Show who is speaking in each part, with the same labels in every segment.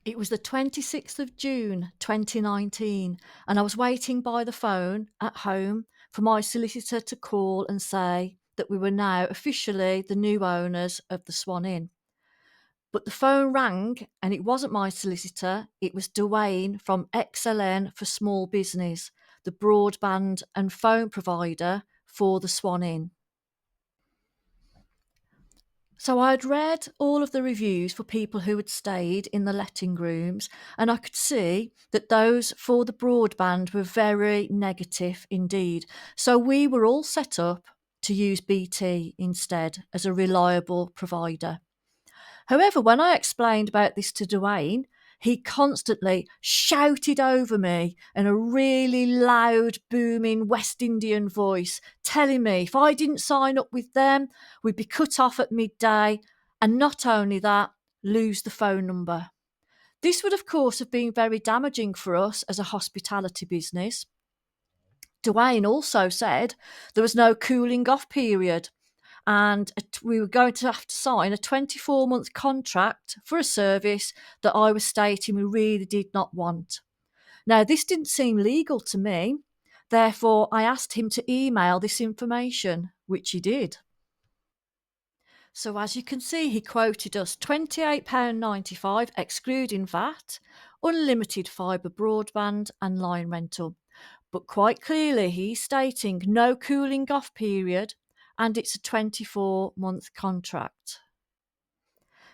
Speaker 1: It was the 26th of June 2019, and I was waiting by the phone at home for my solicitor to call and say that we were now officially the new owners of the Swan Inn. But the phone rang, and it wasn't my solicitor, it was Dwayne from XLN for Small Business, the broadband and phone provider for the Swan Inn. So I had read all of the reviews for people who had stayed in the letting rooms, and I could see that those for the broadband were very negative indeed. So we were all set up to use BT instead as a reliable provider. However, when I explained about this to Dwayne, he constantly shouted over me in a really loud, booming West Indian voice, telling me if I didn't sign up with them, we'd be cut off at midday, and not only that, lose the phone number. This would, of course, have been very damaging for us as a hospitality business. Dwayne also said there was no cooling off period, and we were going to have to sign a 24-month contract for a service that I was stating we really did not want. Now, this didn't seem legal to me, therefore I asked him to email this information, which he did. So as you can see, he quoted us £28.95 excluding VAT, unlimited fibre broadband and line rental. But quite clearly he's stating no cooling off period, and it's a 24-month contract.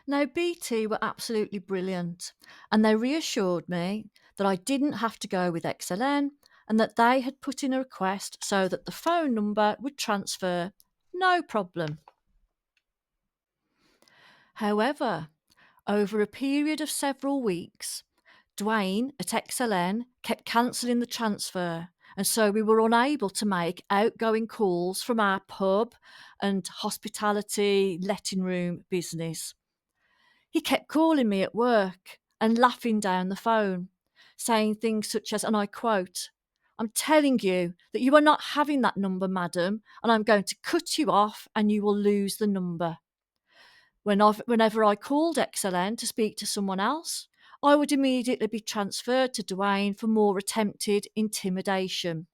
Speaker 1: Now, BT were absolutely brilliant, and they reassured me that I didn't have to go with XLN and that they had put in a request so that the phone number would transfer, no problem. However, over a period of several weeks, Dwayne at XLN kept cancelling the transfer, and so we were unable to make outgoing calls from our pub and hospitality letting room business. He kept calling me at work and laughing down the phone, saying things such as, and I quote, "I'm telling you that you are not having that number, madam, and I'm going to cut you off and you will lose the number." Whenever I called XLN to speak to someone else, I would immediately be transferred to Dwayne for more attempted intimidation.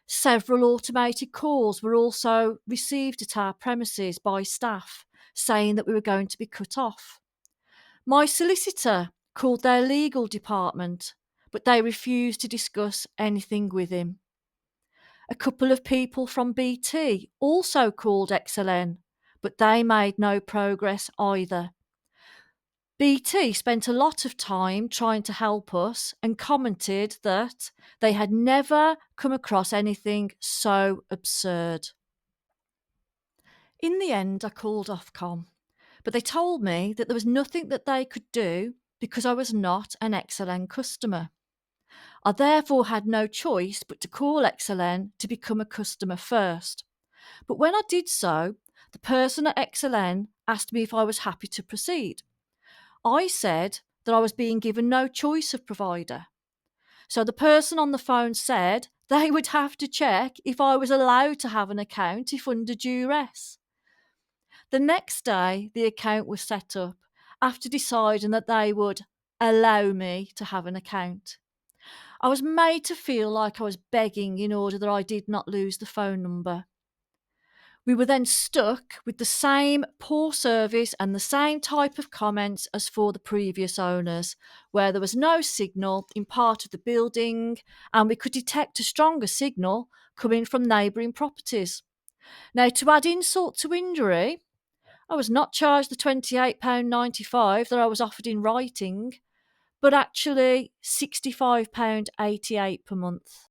Speaker 1: Several automated calls were also received at our premises by staff saying that we were going to be cut off. My solicitor called their legal department, but they refused to discuss anything with him. A couple of people from BT also called XLN, but they made no progress either. BT spent a lot of time trying to help us and commented that they had never come across anything so absurd. In the end, I called Ofcom, but they told me that there was nothing that they could do because I was not an XLN customer. I therefore had no choice but to call XLN to become a customer first. But when I did so, the person at XLN asked me if I was happy to proceed. I said that I was being given no choice of provider. So the person on the phone said they would have to check if I was allowed to have an account if under duress. The next day, the account was set up after deciding that they would allow me to have an account. I was made to feel like I was begging in order that I did not lose the phone number. We were then stuck with the same poor service and the same type of comments as for the previous owners, where there was no signal in part of the building and we could detect a stronger signal coming from neighbouring properties. Now, to add insult to injury, I was not charged the £28.95 that I was offered in writing, but actually £65.88 per month.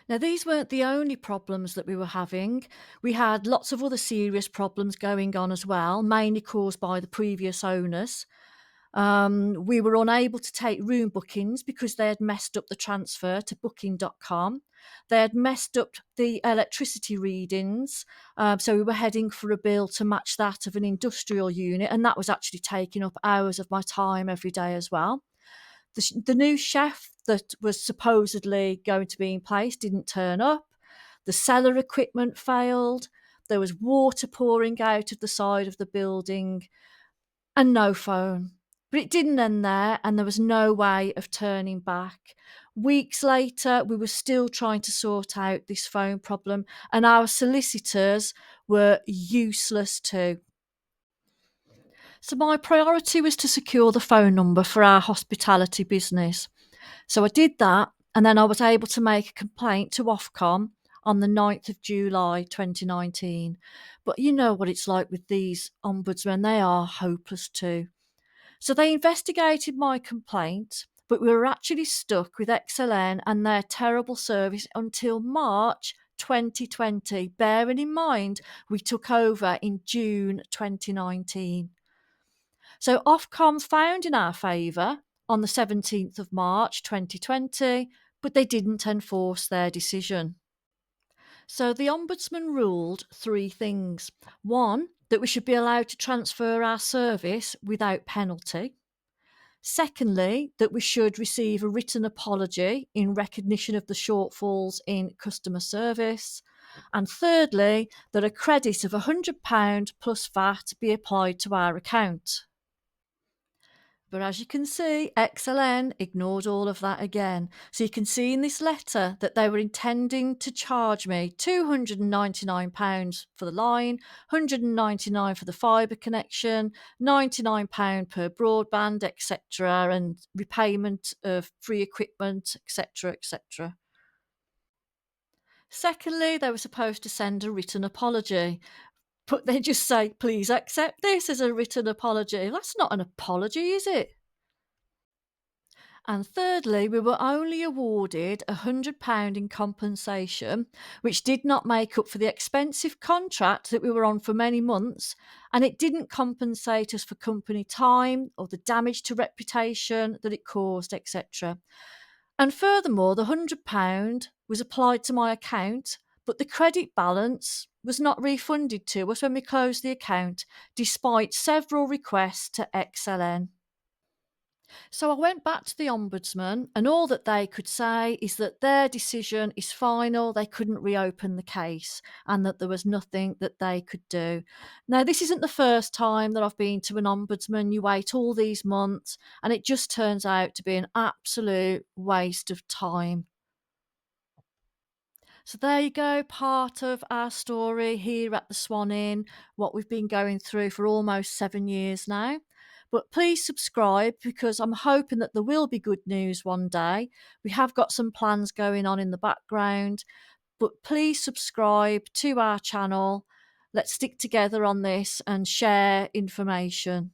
Speaker 1: Now, these weren't the only problems that we were having. We had lots of other serious problems going on as well, mainly caused by the previous owners. We were unable to take room bookings because they had messed up the transfer to booking.com. They had messed up the electricity readings, so we were heading for a bill to match that of an industrial unit, and that was actually taking up hours of my time every day as well. The new chef that was supposedly going to be in place didn't turn up. The cellar equipment failed. There was water pouring out of the side of the building and no phone. But it didn't end there, and there was no way of turning back. Weeks later, we were still trying to sort out this phone problem, and our solicitors were useless too. So, my priority was to secure the phone number for our hospitality business. So, I did that, and then I was able to make a complaint to Ofcom on the 9th of July 2019. But you know what it's like with these ombudsmen, they are hopeless too. So they investigated my complaint, but we were actually stuck with XLN and their terrible service until March 2020, bearing in mind we took over in June 2019. So Ofcom found in our favour on the 17th of March 2020, but they didn't enforce their decision. So the Ombudsman ruled three things. One, that we should be allowed to transfer our service without penalty. Secondly, that we should receive a written apology in recognition of the shortfalls in customer service. And thirdly, that a credit of £100 plus VAT be applied to our account. But as you can see, XLN ignored all of that again. So you can see in this letter that they were intending to charge me £299 for the line, £199 for the fibre connection, £99 per broadband, etc., and repayment of free equipment, etc., etc. Secondly, they were supposed to send a written apology. But they just say, please accept this as a written apology. That's not an apology, is it? And thirdly, we were only awarded £100 in compensation, which did not make up for the expensive contract that we were on for many months, and it didn't compensate us for company time or the damage to reputation that it caused, etc. And furthermore, the £100 was applied to my account, but the credit balance was not refunded to us when we closed the account, despite several requests to XLN. So I went back to the Ombudsman, and all that they could say is that their decision is final, they couldn't reopen the case, and that there was nothing that they could do. Now, this isn't the first time that I've been to an Ombudsman. You wait all these months, and it just turns out to be an absolute waste of time. So there you go, part of our story here at the Swan Inn, what we've been going through for almost 7 years now. But please subscribe, because I'm hoping that there will be good news one day. We have got some plans going on in the background, but please subscribe to our channel. Let's stick together on this and share information.